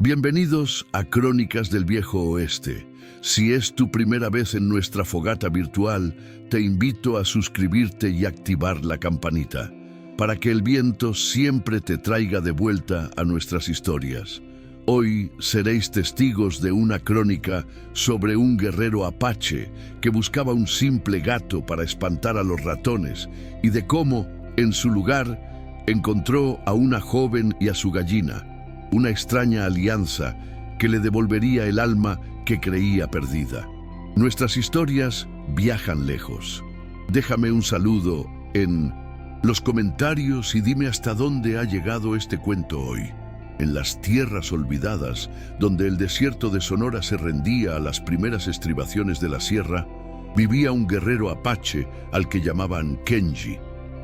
Bienvenidos a Crónicas del Viejo Oeste. Si es tu primera vez en nuestra fogata virtual, te invito a suscribirte y activar la campanita, para que el viento siempre te traiga de vuelta a nuestras historias. Hoy seréis testigos de una crónica sobre un guerrero apache que buscaba un simple gato para espantar a los ratones y de cómo, en su lugar, encontró a una joven y a su gallina, una extraña alianza que le devolvería el alma que creía perdida. Nuestras historias viajan lejos. Déjame un saludo en los comentarios y dime hasta dónde ha llegado este cuento hoy. En las tierras olvidadas, donde el desierto de Sonora se rendía a las primeras estribaciones de la sierra, vivía un guerrero apache al que llamaban Kenji.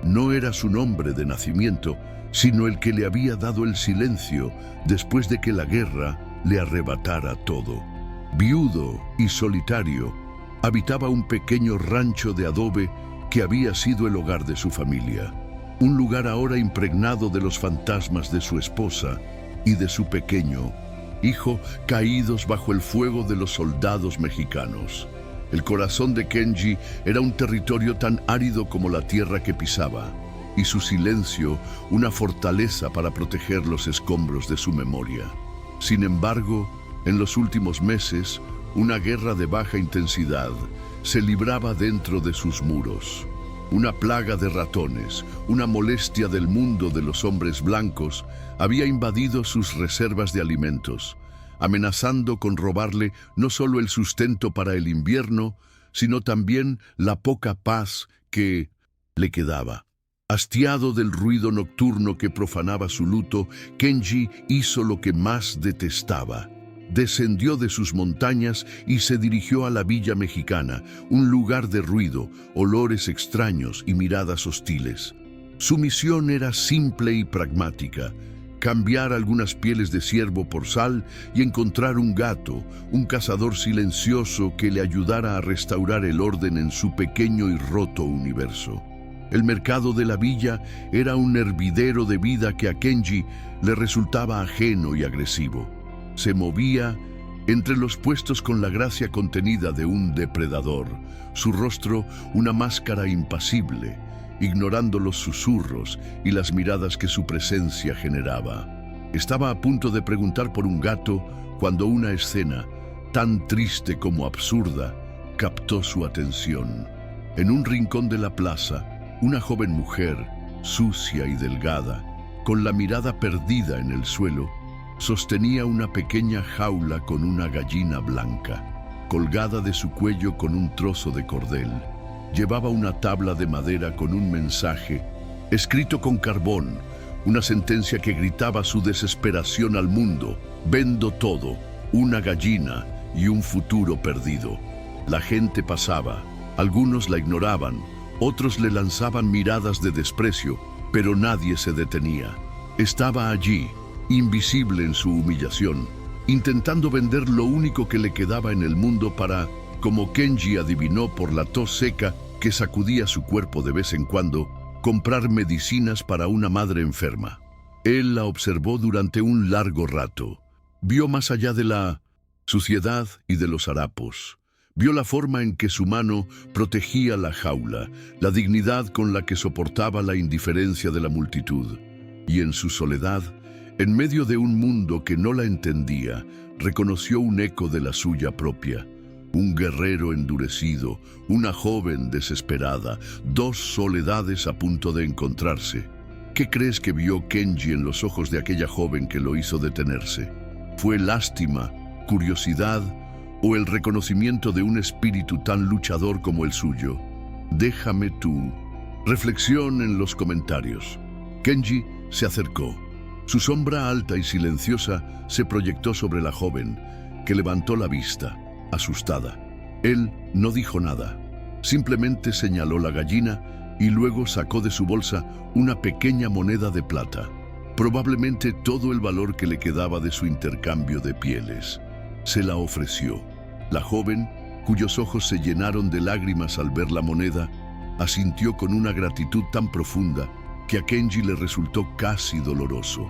No era su nombre de nacimiento, sino el que le había dado el silencio después de que la guerra le arrebatara todo. Viudo y solitario, habitaba un pequeño rancho de adobe que había sido el hogar de su familia, un lugar ahora impregnado de los fantasmas de su esposa y de su pequeño hijo caídos bajo el fuego de los soldados mexicanos. El corazón de Kenji era un territorio tan árido como la tierra que pisaba, y su silencio una fortaleza para proteger los escombros de su memoria. Sin embargo, en los últimos meses, una guerra de baja intensidad se libraba dentro de sus muros. Una plaga de ratones, una molestia del mundo de los hombres blancos, había invadido sus reservas de alimentos, amenazando con robarle no solo el sustento para el invierno, sino también la poca paz que le quedaba. Hastiado del ruido nocturno que profanaba su luto, Kenji hizo lo que más detestaba. Descendió de sus montañas y se dirigió a la villa mexicana, un lugar de ruido, olores extraños y miradas hostiles. Su misión era simple y pragmática: cambiar algunas pieles de ciervo por sal y encontrar un gato, un cazador silencioso que le ayudara a restaurar el orden en su pequeño y roto universo. El mercado de la villa era un hervidero de vida que a Kenji le resultaba ajeno y agresivo. Se movía entre los puestos con la gracia contenida de un depredador, su rostro una máscara impasible, ignorando los susurros y las miradas que su presencia generaba. Estaba a punto de preguntar por un gato cuando una escena, tan triste como absurda, captó su atención. En un rincón de la plaza, una joven mujer, sucia y delgada, con la mirada perdida en el suelo, sostenía una pequeña jaula con una gallina blanca, colgada de su cuello con un trozo de cordel. Llevaba una tabla de madera con un mensaje, escrito con carbón, una sentencia que gritaba su desesperación al mundo: vendo todo, una gallina y un futuro perdido. La gente pasaba, algunos la ignoraban, otros le lanzaban miradas de desprecio, pero nadie se detenía. Estaba allí, invisible en su humillación, intentando vender lo único que le quedaba en el mundo para, como Kenji adivinó por la tos seca que sacudía su cuerpo de vez en cuando, comprar medicinas para una madre enferma. Él la observó durante un largo rato. Vio más allá de la suciedad y de los harapos. Vio la forma en que su mano protegía la jaula, la dignidad con la que soportaba la indiferencia de la multitud. Y en su soledad, en medio de un mundo que no la entendía, reconoció un eco de la suya propia. Un guerrero endurecido, una joven desesperada, dos soledades a punto de encontrarse. ¿Qué crees que vio Kenji en los ojos de aquella joven que lo hizo detenerse? ¿Fue lástima, curiosidad o el reconocimiento de un espíritu tan luchador como el suyo? Déjame tu reflexión en los comentarios. Kenji se acercó. Su sombra alta y silenciosa se proyectó sobre la joven, que levantó la vista, asustada. Él no dijo nada, simplemente señaló la gallina y luego sacó de su bolsa una pequeña moneda de plata, probablemente todo el valor que le quedaba de su intercambio de pieles. Se la ofreció. La joven, cuyos ojos se llenaron de lágrimas al ver la moneda, asintió con una gratitud tan profunda que a Kenji le resultó casi doloroso.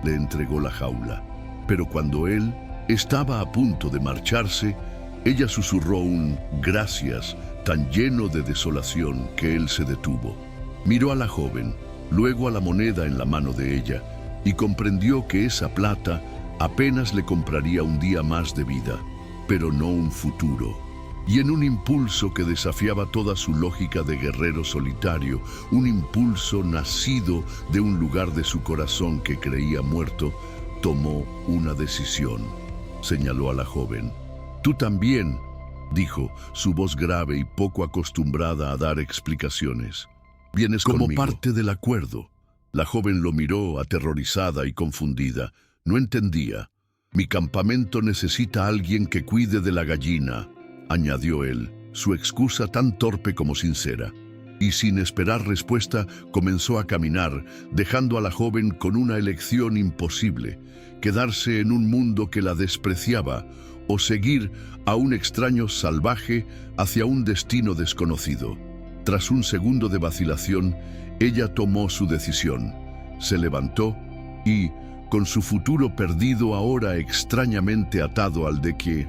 Le entregó la jaula. Pero cuando él estaba a punto de marcharse, ella susurró un gracias tan lleno de desolación que él se detuvo. Miró a la joven, luego a la moneda en la mano de ella, y comprendió que esa plata apenas le compraría un día más de vida, pero no un futuro. Y en un impulso que desafiaba toda su lógica de guerrero solitario, un impulso nacido de un lugar de su corazón que creía muerto, tomó una decisión. Señaló a la joven. «Tú también», dijo, su voz grave y poco acostumbrada a dar explicaciones. «Vienes como conmigo». Parte del acuerdo. La joven lo miró aterrorizada y confundida. No entendía. «Mi campamento necesita a alguien que cuide de la gallina», añadió él, su excusa tan torpe como sincera. Y sin esperar respuesta, comenzó a caminar, dejando a la joven con una elección imposible: quedarse en un mundo que la despreciaba o seguir a un extraño salvaje hacia un destino desconocido. Tras un segundo de vacilación, ella tomó su decisión. Se levantó y, con su futuro perdido ahora extrañamente atado al de que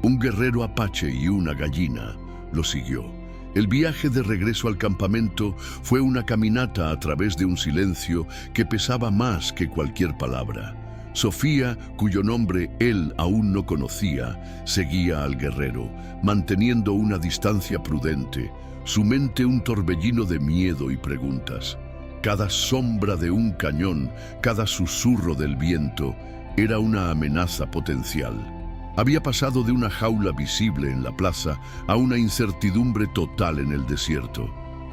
un guerrero apache y una gallina, lo siguió. El viaje de regreso al campamento fue una caminata a través de un silencio que pesaba más que cualquier palabra. Sofía, cuyo nombre él aún no conocía, seguía al guerrero, manteniendo una distancia prudente, su mente un torbellino de miedo y preguntas. Cada sombra de un cañón, cada susurro del viento, era una amenaza potencial. Había pasado de una jaula visible en la plaza a una incertidumbre total en el desierto.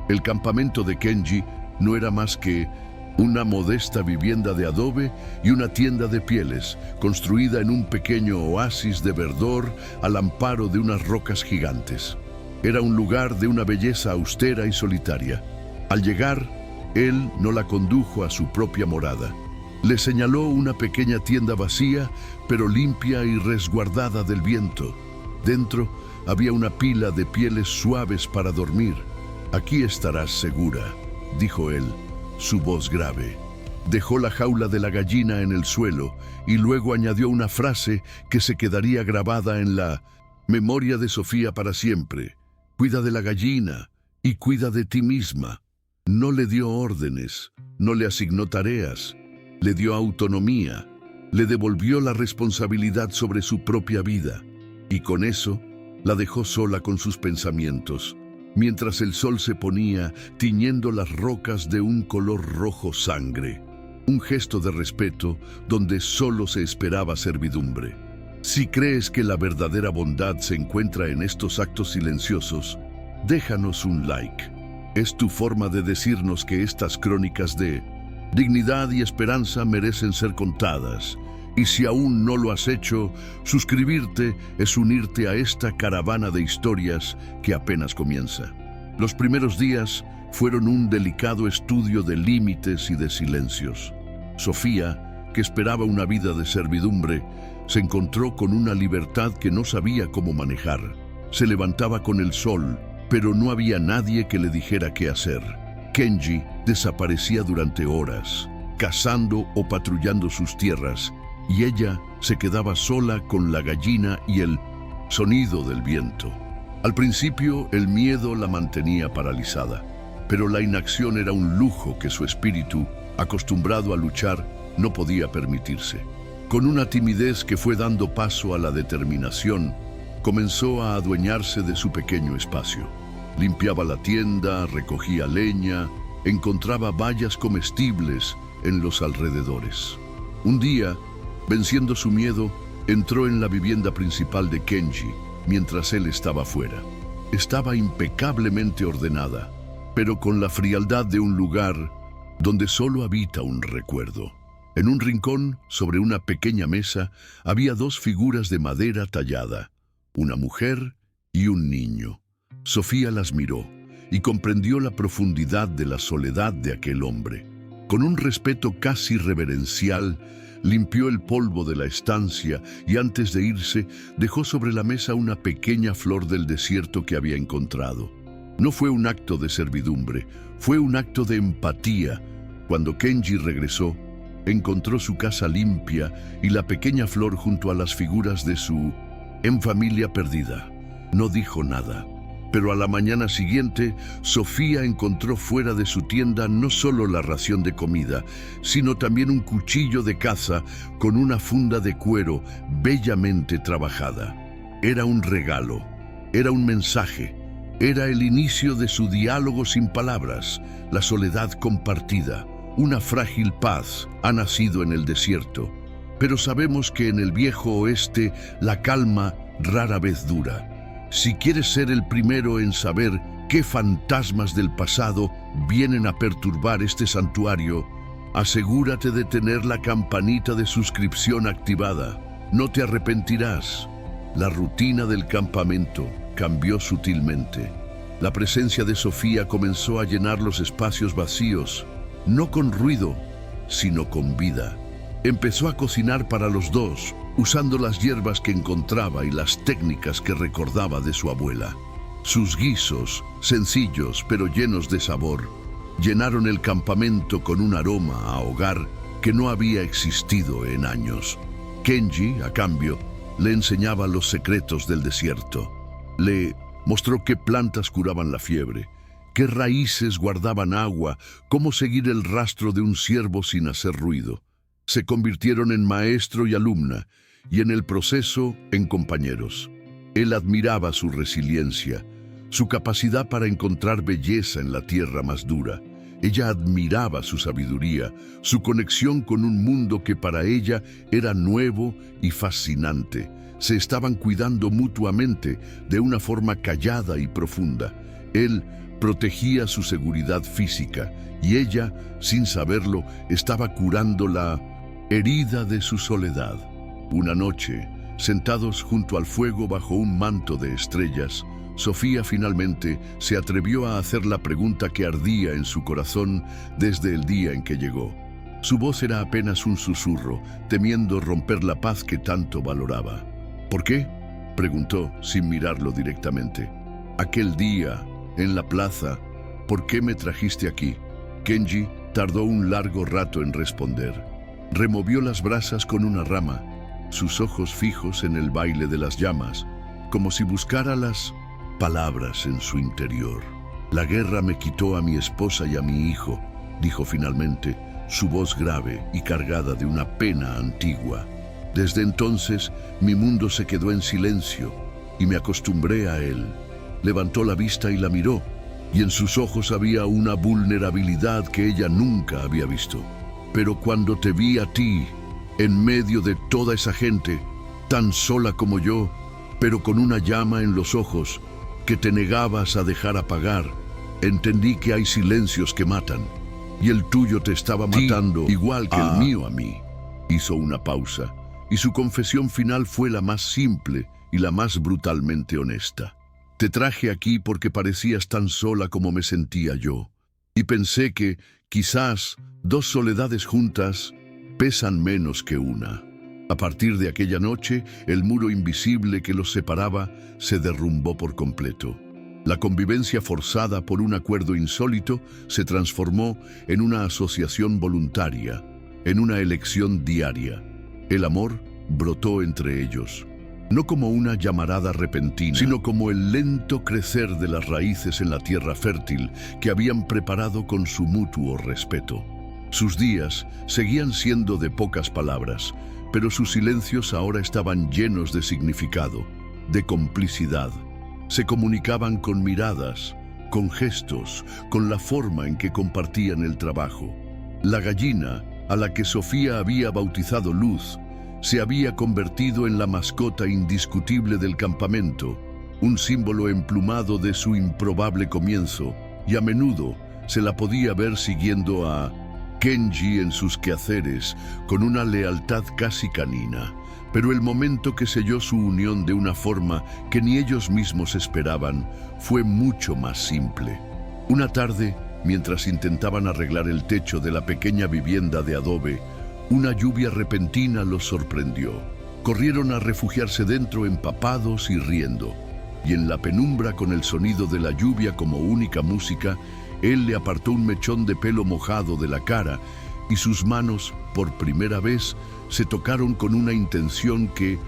El campamento de Kenji no era más que una modesta vivienda de adobe y una tienda de pieles, construida en un pequeño oasis de verdor al amparo de unas rocas gigantes. Era un lugar de una belleza austera y solitaria. Al llegar, él no la condujo a su propia morada. Le señaló una pequeña tienda vacía, pero limpia y resguardada del viento. Dentro había una pila de pieles suaves para dormir. «Aquí estarás segura», dijo él, su voz grave. Dejó la jaula de la gallina en el suelo y luego añadió una frase que se quedaría grabada en la memoria de Sofía para siempre. «Cuida de la gallina y cuida de ti misma». No le dio órdenes, no le asignó tareas, le dio autonomía, le devolvió la responsabilidad sobre su propia vida, y con eso la dejó sola con sus pensamientos, mientras el sol se ponía tiñendo las rocas de un color rojo sangre, un gesto de respeto donde solo se esperaba servidumbre. Si crees que la verdadera bondad se encuentra en estos actos silenciosos, déjanos un like. Es tu forma de decirnos que estas crónicas de dignidad y esperanza merecen ser contadas. Y si aún no lo has hecho, suscribirte es unirte a esta caravana de historias que apenas comienza. Los primeros días fueron un delicado estudio de límites y de silencios. Sofía, que esperaba una vida de servidumbre, se encontró con una libertad que no sabía cómo manejar. Se levantaba con el sol, pero no había nadie que le dijera qué hacer. Kenji desaparecía durante horas, cazando o patrullando sus tierras, y ella se quedaba sola con la gallina y el sonido del viento. Al principio, el miedo la mantenía paralizada, pero la inacción era un lujo que su espíritu, acostumbrado a luchar, no podía permitirse. Con una timidez que fue dando paso a la determinación, comenzó a adueñarse de su pequeño espacio. Limpiaba la tienda, recogía leña, encontraba bayas comestibles en los alrededores. Un día, venciendo su miedo, entró en la vivienda principal de Kenji mientras él estaba fuera. Estaba impecablemente ordenada, pero con la frialdad de un lugar donde solo habita un recuerdo. En un rincón, sobre una pequeña mesa, había dos figuras de madera tallada, una mujer y un niño. Sofía las miró y comprendió la profundidad de la soledad de aquel hombre. Con un respeto casi reverencial, limpió el polvo de la estancia y antes de irse, dejó sobre la mesa una pequeña flor del desierto que había encontrado. No fue un acto de servidumbre, fue un acto de empatía. Cuando Kenji regresó, Encontró su casa limpia y la pequeña flor junto a las figuras de su familia perdida. No dijo nada, pero a la mañana siguiente, Sofía encontró fuera de su tienda no solo la ración de comida, sino también un cuchillo de caza con una funda de cuero bellamente trabajada. Era un regalo, era un mensaje, era el inicio de su diálogo sin palabras, la soledad compartida. Una frágil paz ha nacido en el desierto, pero sabemos que en el viejo oeste la calma rara vez dura. Si quieres ser el primero en saber qué fantasmas del pasado vienen a perturbar este santuario, asegúrate de tener la campanita de suscripción activada. No te arrepentirás. La rutina del campamento cambió sutilmente. La presencia de Sofía comenzó a llenar los espacios vacíos, no con ruido, sino con vida. Empezó a cocinar para los dos, usando las hierbas que encontraba y las técnicas que recordaba de su abuela. Sus guisos, sencillos pero llenos de sabor, llenaron el campamento con un aroma a hogar que no había existido en años. Kenji, a cambio, le enseñaba los secretos del desierto. Le mostró qué plantas curaban la fiebre, qué raíces guardaban agua, cómo seguir el rastro de un ciervo sin hacer ruido. Se convirtieron en maestro y alumna, y en el proceso en compañeros. Él admiraba su resiliencia, su capacidad para encontrar belleza en la tierra más dura. Ella admiraba su sabiduría, su conexión con un mundo que para ella era nuevo y fascinante. Se estaban cuidando mutuamente de una forma callada y profunda. Él protegía su seguridad física y ella, sin saberlo, estaba curando la herida de su soledad. Una noche, sentados junto al fuego bajo un manto de estrellas, Sofía finalmente se atrevió a hacer la pregunta que ardía en su corazón desde el día en que llegó. Su voz era apenas un susurro, temiendo romper la paz que tanto valoraba. ¿Por qué?, preguntó sin mirarlo directamente. Aquel día, en la plaza, ¿por qué me trajiste aquí? Kenji tardó un largo rato en responder. Removió las brasas con una rama, sus ojos fijos en el baile de las llamas, como si buscara las palabras en su interior. La guerra me quitó a mi esposa y a mi hijo, dijo finalmente, su voz grave y cargada de una pena antigua. Desde entonces, mi mundo se quedó en silencio y me acostumbré a él. Levantó la vista y la miró, y en sus ojos había una vulnerabilidad que ella nunca había visto. Pero cuando te vi a ti, en medio de toda esa gente, tan sola como yo, pero con una llama en los ojos que te negabas a dejar apagar, entendí que hay silencios que matan, y el tuyo te estaba matando igual que el mío a mí. Hizo una pausa, y su confesión final fue la más simple y la más brutalmente honesta. Te traje aquí porque parecías tan sola como me sentía yo, y pensé que, quizás, dos soledades juntas pesan menos que una. A partir de aquella noche, el muro invisible que los separaba se derrumbó por completo. La convivencia forzada por un acuerdo insólito se transformó en una asociación voluntaria, en una elección diaria. El amor brotó entre ellos, no como una llamarada repentina, sino como el lento crecer de las raíces en la tierra fértil que habían preparado con su mutuo respeto. Sus días seguían siendo de pocas palabras, pero sus silencios ahora estaban llenos de significado, de complicidad. Se comunicaban con miradas, con gestos, con la forma en que compartían el trabajo. La gallina, a la que Sofía había bautizado Luz, se había convertido en la mascota indiscutible del campamento, un símbolo emplumado de su improbable comienzo, y a menudo se la podía ver siguiendo a Kenji en sus quehaceres con una lealtad casi canina. Pero el momento que selló su unión de una forma que ni ellos mismos esperaban fue mucho más simple. Una tarde, mientras intentaban arreglar el techo de la pequeña vivienda de adobe, una lluvia repentina los sorprendió. Corrieron a refugiarse dentro empapados y riendo, y en la penumbra, con el sonido de la lluvia como única música, él le apartó un mechón de pelo mojado de la cara y sus manos por primera vez, se tocaron con una intención que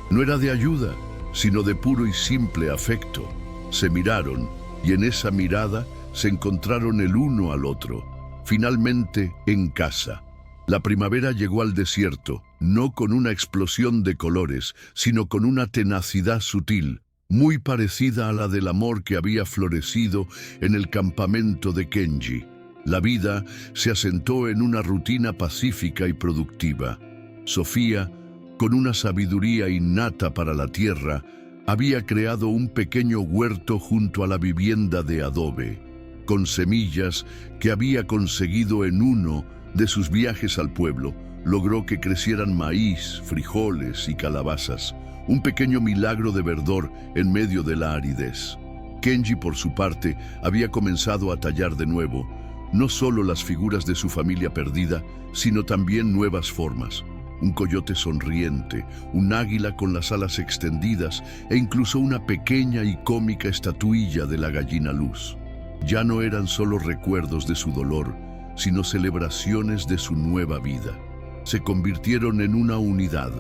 no era de ayuda, sino de puro y simple afecto. Se miraron y en esa mirada se encontraron el uno al otro, finalmente en casa. La primavera llegó al desierto, no con una explosión de colores, sino con una tenacidad sutil, muy parecida a la del amor que había florecido en el campamento de Kenji. La vida se asentó en una rutina pacífica y productiva. Sofía, con una sabiduría innata para la tierra, había creado un pequeño huerto junto a la vivienda de adobe, con semillas que había conseguido en uno de sus viajes al pueblo. Logró que crecieran maíz, frijoles y calabazas, un pequeño milagro de verdor en medio de la aridez. Kenji, por su parte, había comenzado a tallar de nuevo, no solo las figuras de su familia perdida, sino también nuevas formas. Un coyote sonriente, un águila con las alas extendidas e incluso una pequeña y cómica estatuilla de la gallina Luz. Ya no eran solo recuerdos de su dolor, sino celebraciones de su nueva vida. Se convirtieron en una unidad,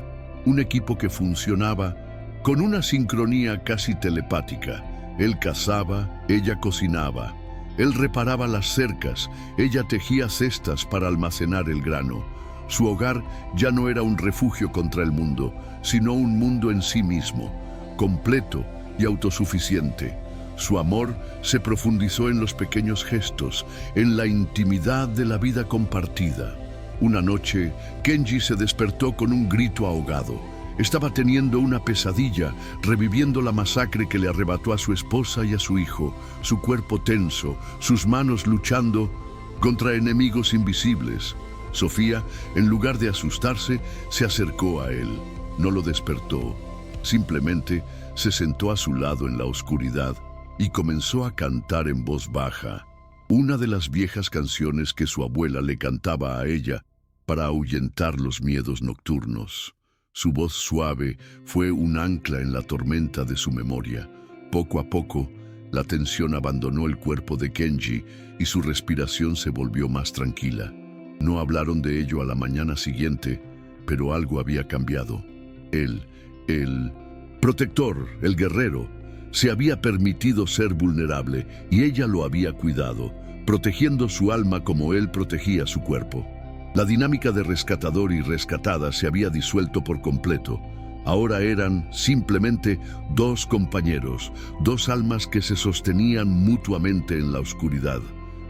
un equipo que funcionaba con una sincronía casi telepática. Él cazaba, ella cocinaba. Él reparaba las cercas, ella tejía cestas para almacenar el grano. Su hogar ya no era un refugio contra el mundo, sino un mundo en sí mismo, completo y autosuficiente. Su amor se profundizó en los pequeños gestos, en la intimidad de la vida compartida. Una noche, Kenji se despertó con un grito ahogado. Estaba teniendo una pesadilla, reviviendo la masacre que le arrebató a su esposa y a su hijo, su cuerpo tenso, sus manos luchando contra enemigos invisibles. Sofía, en lugar de asustarse, se acercó a él. No lo despertó. Simplemente se sentó a su lado en la oscuridad y comenzó a cantar en voz baja una de las viejas canciones que su abuela le cantaba a ella para ahuyentar los miedos nocturnos. Su voz suave fue un ancla en la tormenta de su memoria. Poco a poco, la tensión abandonó el cuerpo de Kenji y su respiración se volvió más tranquila. No hablaron de ello a la mañana siguiente, pero algo había cambiado. Él, el protector, el guerrero, se había permitido ser vulnerable y ella lo había cuidado, protegiendo su alma como él protegía su cuerpo. La dinámica de rescatador y rescatada se había disuelto por completo. Ahora eran simplemente dos compañeros, dos almas que se sostenían mutuamente en la oscuridad.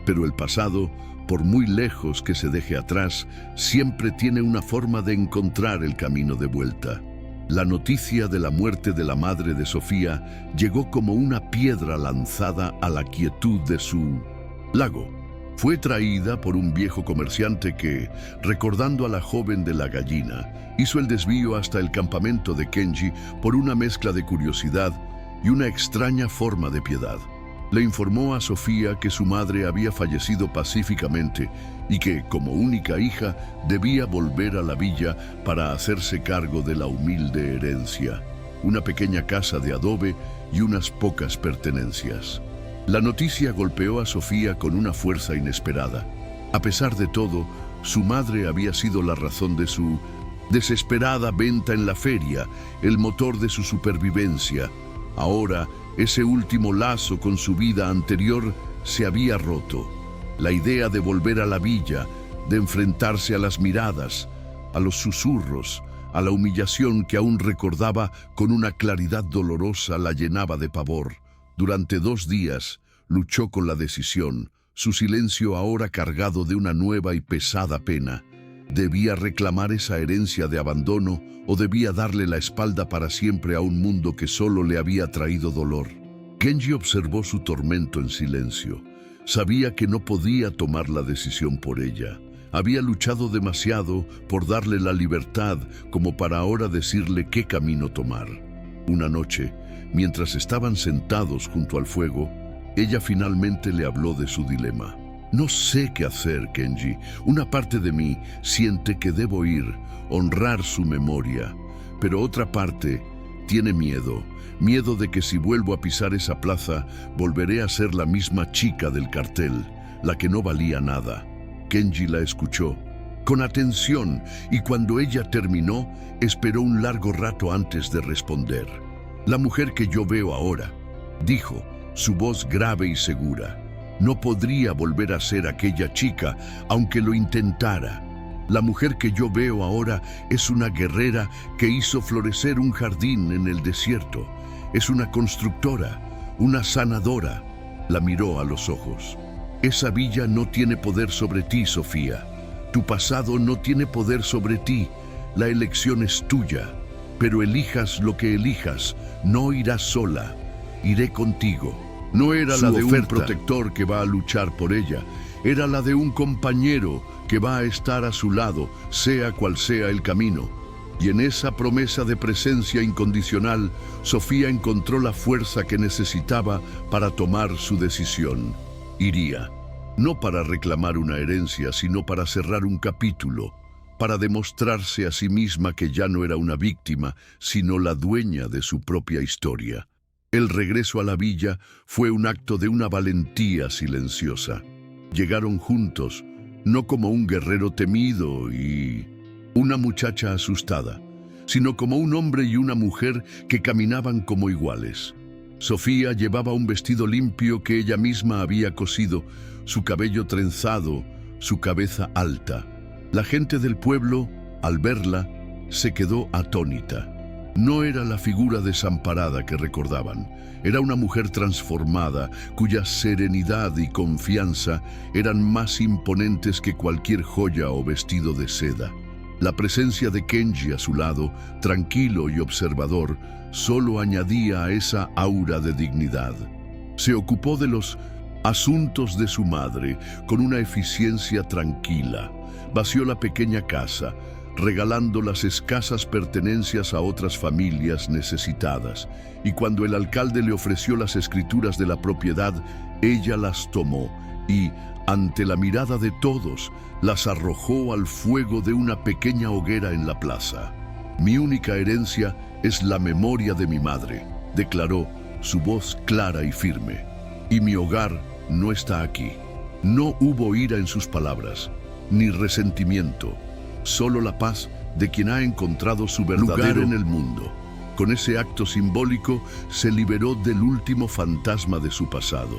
Pero el pasado, por muy lejos que se deje atrás, siempre tiene una forma de encontrar el camino de vuelta. La noticia de la muerte de la madre de Sofía llegó como una piedra lanzada a la quietud de su lago. Fue traída por un viejo comerciante que, recordando a la joven de la gallina, hizo el desvío hasta el campamento de Kenji por una mezcla de curiosidad y una extraña forma de piedad. Le informó a Sofía que su madre había fallecido pacíficamente y que, como única hija, debía volver a la villa para hacerse cargo de la humilde herencia, una pequeña casa de adobe y unas pocas pertenencias. La noticia golpeó a Sofía con una fuerza inesperada. A pesar de todo, su madre había sido la razón de su desesperada venta en la feria, el motor de su supervivencia. Ahora, ese último lazo con su vida anterior se había roto. La idea de volver a la villa, de enfrentarse a las miradas, a los susurros, a la humillación que aún recordaba con una claridad dolorosa, la llenaba de pavor. Durante 2 días luchó con la decisión, su silencio ahora cargado de una nueva y pesada pena. ¿Debía reclamar esa herencia de abandono o debía darle la espalda para siempre a un mundo que solo le había traído dolor? Kenji observó su tormento en silencio. Sabía que no podía tomar la decisión por ella. Había luchado demasiado por darle la libertad como para ahora decirle qué camino tomar. Una noche, mientras estaban sentados junto al fuego, ella finalmente le habló de su dilema. No sé qué hacer, Kenji. Una parte de mí siente que debo ir, honrar su memoria, pero otra parte tiene miedo de que si vuelvo a pisar esa plaza, volveré a ser la misma chica del cartel, la que no valía nada. Kenji la escuchó. con atención, y cuando ella terminó, esperó un largo rato antes de responder. «La mujer que yo veo ahora», dijo, su voz grave y segura, «no podría volver a ser aquella chica, aunque lo intentara. La mujer que yo veo ahora es una guerrera que hizo florecer un jardín en el desierto. Es una constructora, una sanadora». La miró a los ojos. «Esa villa no tiene poder sobre ti, Sofía. Tu pasado no tiene poder sobre ti. La elección es tuya. Pero elijas lo que elijas, no irás sola. Iré contigo». No era la de un protector que va a luchar por ella, era la de un compañero que va a estar a su lado, sea cual sea el camino. Y en esa promesa de presencia incondicional, Sofía encontró la fuerza que necesitaba para tomar su decisión. Iría, no para reclamar una herencia, sino para cerrar un capítulo, para demostrarse a sí misma que ya no era una víctima, sino la dueña de su propia historia. El regreso a la villa fue un acto de una valentía silenciosa. Llegaron juntos, no como un guerrero temido y una muchacha asustada, sino como un hombre y una mujer que caminaban como iguales. Sofía llevaba un vestido limpio que ella misma había cosido, su cabello trenzado, su cabeza alta. La gente del pueblo, al verla, se quedó atónita. No era la figura desamparada que recordaban, era una mujer transformada, cuya serenidad y confianza eran más imponentes que cualquier joya o vestido de seda. La presencia de Kenji a su lado, tranquilo y observador, solo añadía a esa aura de dignidad. Se ocupó de los asuntos de su madre con una eficiencia tranquila. Vació la pequeña casa, regalando las escasas pertenencias a otras familias necesitadas, y cuando el alcalde le ofreció las escrituras de la propiedad, ella las tomó y, ante la mirada de todos, las arrojó al fuego de una pequeña hoguera en la plaza. «Mi única herencia es la memoria de mi madre», declaró, su voz clara y firme. «Y mi hogar no está aquí». No hubo ira en sus palabras, ni resentimiento, solo la paz de quien ha encontrado su verdadero lugar en el mundo. Con ese acto simbólico se liberó del último fantasma de su pasado.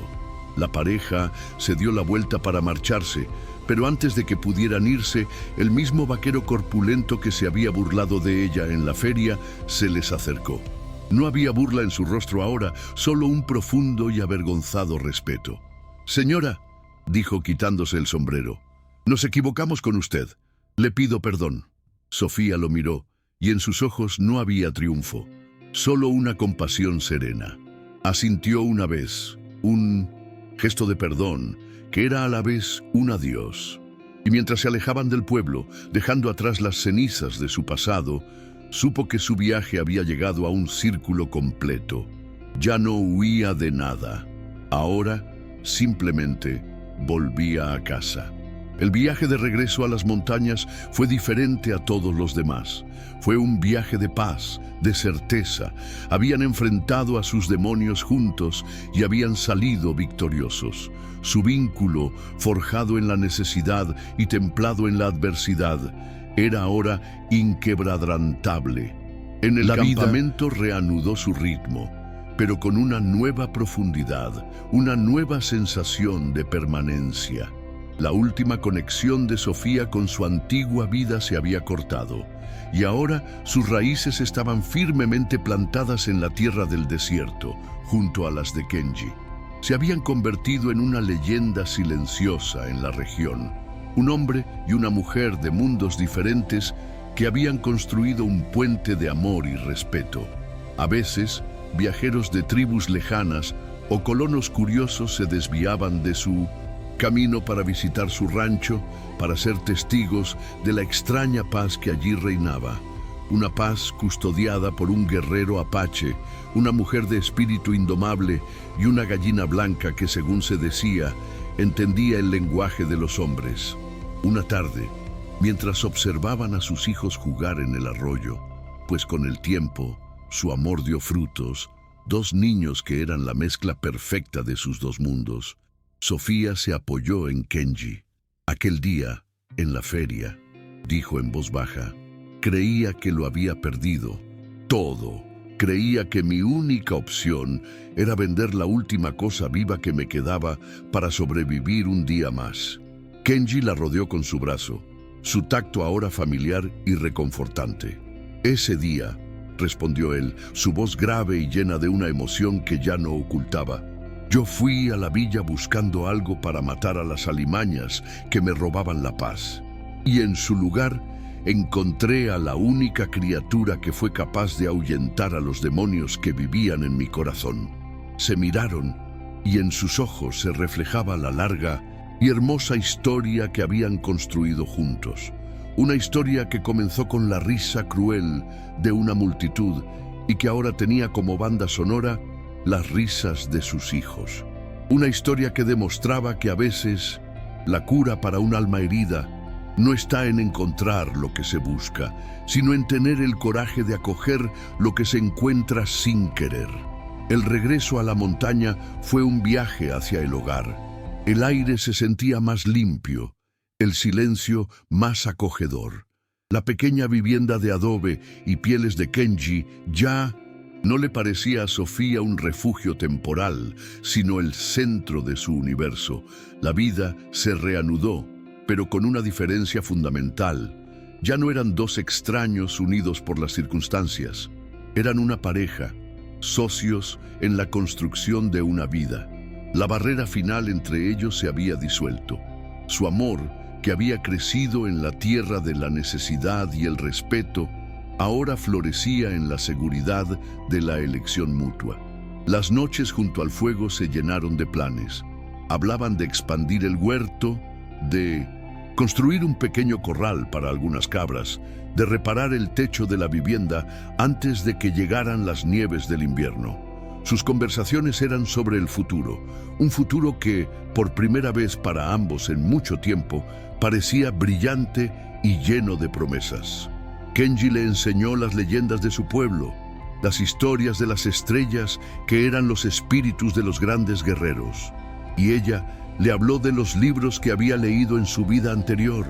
La pareja se dio la vuelta para marcharse, pero antes de que pudieran irse, el mismo vaquero corpulento que se había burlado de ella en la feria se les acercó. No había burla en su rostro ahora, solo un profundo y avergonzado respeto. «Señora», dijo quitándose el sombrero, «nos equivocamos con usted. Le pido perdón». Sofía lo miró, y en sus ojos no había triunfo, solo una compasión serena. Asintió una vez, un gesto de perdón, que era a la vez un adiós. Y mientras se alejaban del pueblo, dejando atrás las cenizas de su pasado, supo que su viaje había llegado a un círculo completo. Ya no huía de nada. Ahora, simplemente, volvía a casa. El viaje de regreso a las montañas fue diferente a todos los demás. Fue un viaje de paz, de certeza. Habían enfrentado a sus demonios juntos y habían salido victoriosos. Su vínculo, forjado en la necesidad y templado en la adversidad, era ahora inquebrantable. En el campamento reanudó su ritmo, pero con una nueva profundidad, una nueva sensación de permanencia. La última conexión de Sofía con su antigua vida se había cortado, y ahora sus raíces estaban firmemente plantadas en la tierra del desierto, junto a las de Kenji. Se habían convertido en una leyenda silenciosa en la región, un hombre y una mujer de mundos diferentes que habían construido un puente de amor y respeto. A veces, viajeros de tribus lejanas o colonos curiosos se desviaban de su camino para visitar su rancho, para ser testigos de la extraña paz que allí reinaba. Una paz custodiada por un guerrero apache, una mujer de espíritu indomable y una gallina blanca que, según se decía, entendía el lenguaje de los hombres. Una tarde, mientras observaban a sus hijos jugar en el arroyo, pues con el tiempo su amor dio frutos, dos niños que eran la mezcla perfecta de sus dos mundos, Sofía se apoyó en Kenji. Aquel día, en la feria, dijo en voz baja. Creía que lo había perdido. Todo. Creía que mi única opción era vender la última cosa viva que me quedaba para sobrevivir un día más. Kenji la rodeó con su brazo, su tacto ahora familiar y reconfortante. Ese día, respondió él, su voz grave y llena de una emoción que ya no ocultaba. Yo fui a la villa buscando algo para matar a las alimañas que me robaban la paz. Y en su lugar encontré a la única criatura que fue capaz de ahuyentar a los demonios que vivían en mi corazón. Se miraron y en sus ojos se reflejaba la larga y hermosa historia que habían construido juntos. Una historia que comenzó con la risa cruel de una multitud y que ahora tenía como banda sonora las risas de sus hijos. Una historia que demostraba que a veces la cura para un alma herida no está en encontrar lo que se busca, sino en tener el coraje de acoger lo que se encuentra sin querer. El regreso a la montaña fue un viaje hacia el hogar. El aire se sentía más limpio, el silencio más acogedor. La pequeña vivienda de adobe y pieles de Kenji ya no le parecía a Sofía un refugio temporal, sino el centro de su universo. La vida se reanudó, pero con una diferencia fundamental. Ya no eran dos extraños unidos por las circunstancias. Eran una pareja, socios en la construcción de una vida. La barrera final entre ellos se había disuelto. Su amor, que había crecido en la tierra de la necesidad y el respeto, ahora florecía en la seguridad de la elección mutua. Las noches junto al fuego se llenaron de planes. Hablaban de expandir el huerto, de construir un pequeño corral para algunas cabras, de reparar el techo de la vivienda antes de que llegaran las nieves del invierno. Sus conversaciones eran sobre el futuro, un futuro que, por primera vez para ambos en mucho tiempo, parecía brillante y lleno de promesas. Kenji le enseñó las leyendas de su pueblo, las historias de las estrellas que eran los espíritus de los grandes guerreros, y ella le habló de los libros que había leído en su vida anterior,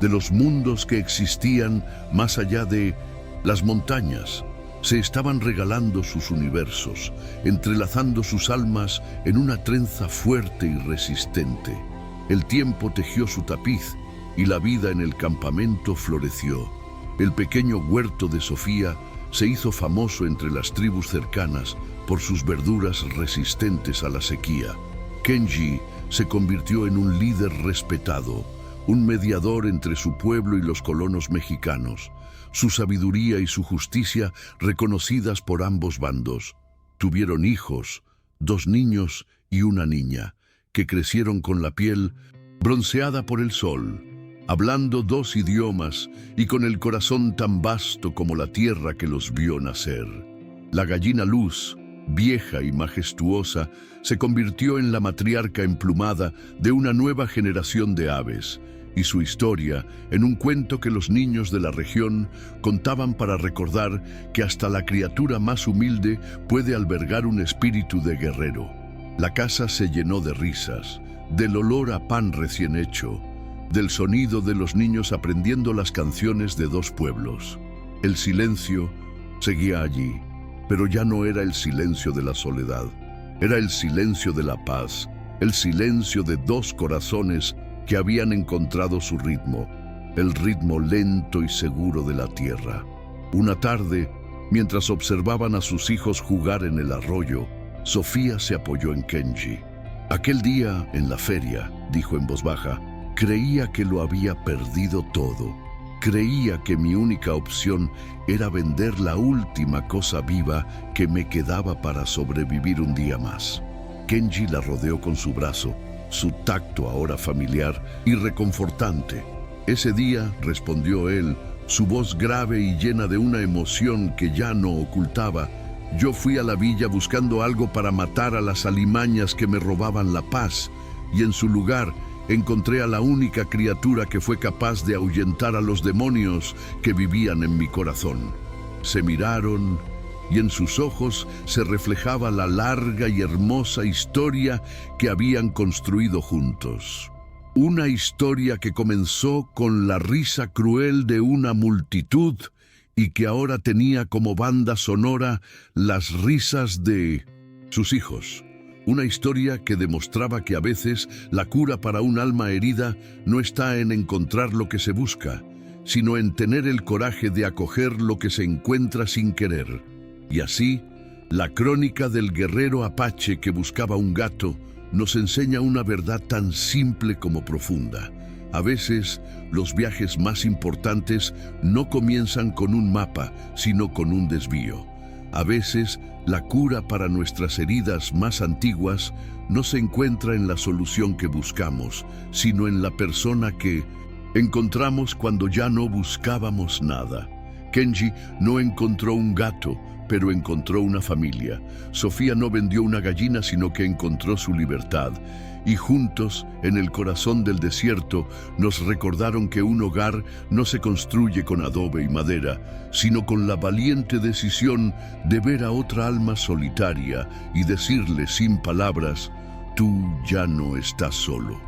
de los mundos que existían más allá de las montañas. Se estaban regalando sus universos, entrelazando sus almas en una trenza fuerte y resistente. El tiempo tejió su tapiz y la vida en el campamento floreció. El pequeño huerto de Sofía se hizo famoso entre las tribus cercanas por sus verduras resistentes a la sequía. Kenji se convirtió en un líder respetado, un mediador entre su pueblo y los colonos mexicanos. Su sabiduría y su justicia reconocidas por ambos bandos. Tuvieron hijos, 2 niños y una niña, que crecieron con la piel bronceada por el sol, hablando 2 idiomas y con el corazón tan vasto como la tierra que los vio nacer. La gallina Luz, vieja y majestuosa, se convirtió en la matriarca emplumada de una nueva generación de aves, y su historia en un cuento que los niños de la región contaban para recordar que hasta la criatura más humilde puede albergar un espíritu de guerrero. La casa se llenó de risas, del olor a pan recién hecho, del sonido de los niños aprendiendo las canciones de 2 pueblos. El silencio seguía allí, pero ya no era el silencio de la soledad. Era el silencio de la paz, el silencio de 2 corazones que habían encontrado su ritmo, el ritmo lento y seguro de la tierra. Una tarde, mientras observaban a sus hijos jugar en el arroyo, Sofía se apoyó en Kenji. Aquel día, en la feria, dijo en voz baja, creía que lo había perdido todo. Creía que mi única opción era vender la última cosa viva que me quedaba para sobrevivir un día más. Kenji la rodeó con su brazo, su tacto ahora familiar y reconfortante. Ese día, respondió él, su voz grave y llena de una emoción que ya no ocultaba, yo fui a la villa buscando algo para matar a las alimañas que me robaban la paz, y en su lugar encontré a la única criatura que fue capaz de ahuyentar a los demonios que vivían en mi corazón. Se miraron y en sus ojos se reflejaba la larga y hermosa historia que habían construido juntos. Una historia que comenzó con la risa cruel de una multitud y que ahora tenía como banda sonora las risas de sus hijos. Una historia que demostraba que a veces la cura para un alma herida no está en encontrar lo que se busca, sino en tener el coraje de acoger lo que se encuentra sin querer. Y así, la crónica del guerrero apache que buscaba un gato nos enseña una verdad tan simple como profunda. A veces, los viajes más importantes no comienzan con un mapa, sino con un desvío. A veces, la cura para nuestras heridas más antiguas no se encuentra en la solución que buscamos, sino en la persona que encontramos cuando ya no buscábamos nada. Kenji no encontró un gato, pero encontró una familia. Sofía no vendió una gallina, sino que encontró su libertad. Y juntos, en el corazón del desierto, nos recordaron que un hogar no se construye con adobe y madera, sino con la valiente decisión de ver a otra alma solitaria y decirle sin palabras: tú ya no estás solo.